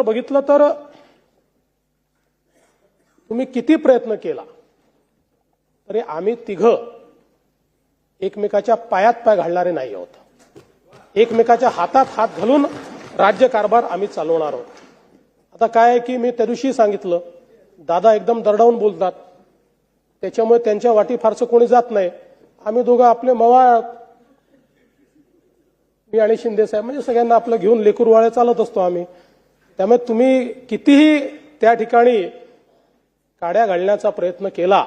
जर बघितलं तर तुम्ही किती प्रयत्न केला तरी आम्ही तिघं एकमेकाच्या पायात पाय घालणारे नाही आहोत. एकमेकाच्या हातात हात घालून राज्यकारभार आम्ही चालवणार आहोत. आता काय आहे की मी त्या दिवशी सांगितलं, दादा एकदम दरडावून बोलतात, त्याच्यामुळे त्यांच्या वाटी फारसं कोणी जात नाही. आम्ही दोघं आपले मवाळ, मी आणि शिंदे साहेब, म्हणजे सगळ्यांना आपलं घेऊन लेकरवाळे चालत असतो आम्ही. त्यामुळे तुम्ही कितीही त्या ठिकाणी काड्या घालण्याचा प्रयत्न केला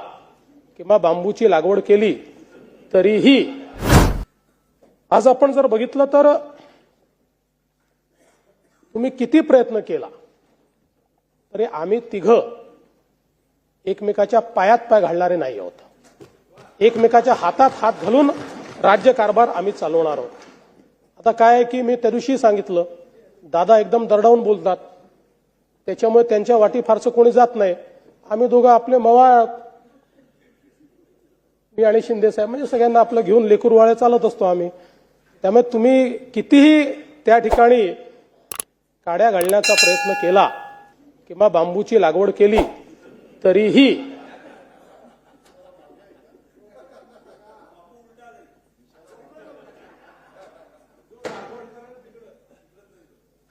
किंवा बांबूची लागवड केली तरीही आज आपण जर बघितलं तर तुम्ही किती प्रयत्न केला तरी आम्ही तिघं एकमेकाच्या पायात पाय घालणारे नाही आहोत. एकमेकाच्या हातात हात घालून राज्यकारभार आम्ही चालवणार आहोत. आता काय आहे की मी त्या दिवशी सांगितलं, दादा एकदम दरडावून बोलतात, त्याच्यामुळे त्यांच्या वाटी फारसं कोणी जात नाही. आम्ही दोघं आपले मवाळ, मी आणि शिंदे साहेब, म्हणजे सगळ्यांना आपलं घेऊन लेकरवाळे चालत असतो आम्ही. त्यामुळे तुम्ही कितीही त्या ठिकाणी काड्या घालण्याचा प्रयत्न केला किंवा बांबूची लागवड केली तरीही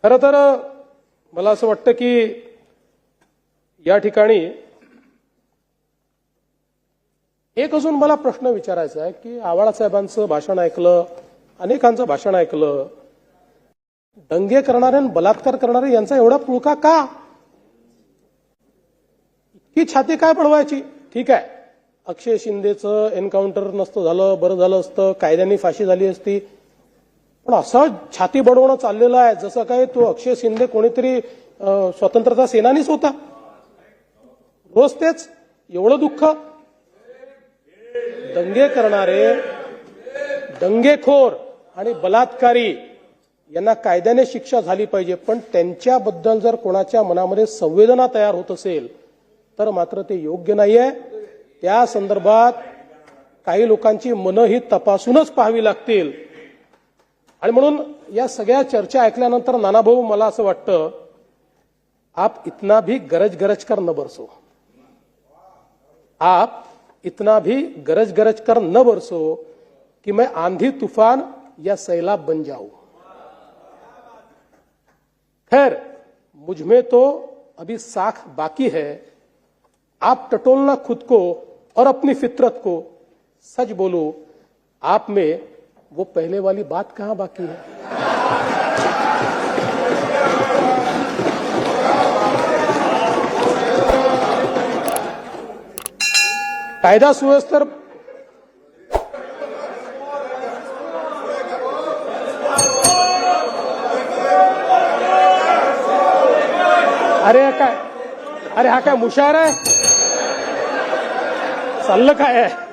खरं तर मला असं वाटतं की या ठिकाणी एक अजून मला प्रश्न विचारायचा आहे की आव्हाड साहेबांचं भाषण ऐकलं, अनेकांचं भाषण ऐकलं, दंगे करणारे आणि बलात्कार करणारे यांचा एवढा पुळका का? इतकी छाती काय पडवायची? ठीक आहे, अक्षय शिंदेचं एन्काउंटर नसतं झालं, बरं झालं असतं, कायद्याने फाशी झाली असती. पण असं छाती बडवणं चाललेलं आहे जसं काय तो अक्षय शिंदे कोणीतरी स्वतंत्रता सेनानीच होता. रोज तेच, एवढं दुःख. दंगे करणारे, दंगेखोर आणि बलात्कारी यांना कायद्याने शिक्षा झाली पाहिजे. पण त्यांच्याबद्दल जर कोणाच्या मनामध्ये संवेदना तयार होत असेल तर मात्र ते योग्य नाहीये. त्या संदर्भात काही लोकांची मनं ही तपासूनच पाहावी लागतील. आणि म्हणून या सगळ्या चर्चा ऐकल्यानंतर नानाभाऊ, मला असं वाटतं, आप इतना भी गरज गरज कर न बरसो, आप इतना भी गरज गरज कर न बरसो कि मैं आंधी तूफान या सैलाब बन जाऊं. खैर, मुझमें तो अभी साख बाकी है. आप टटोलना खुद को और अपनी फितरत को. सच बोलो, आप में वो पहले वाली बात कहां बाकी है? कायदा सुव्यवस्था अरे हा काय मुशायर आहे? चाललं काय आहे?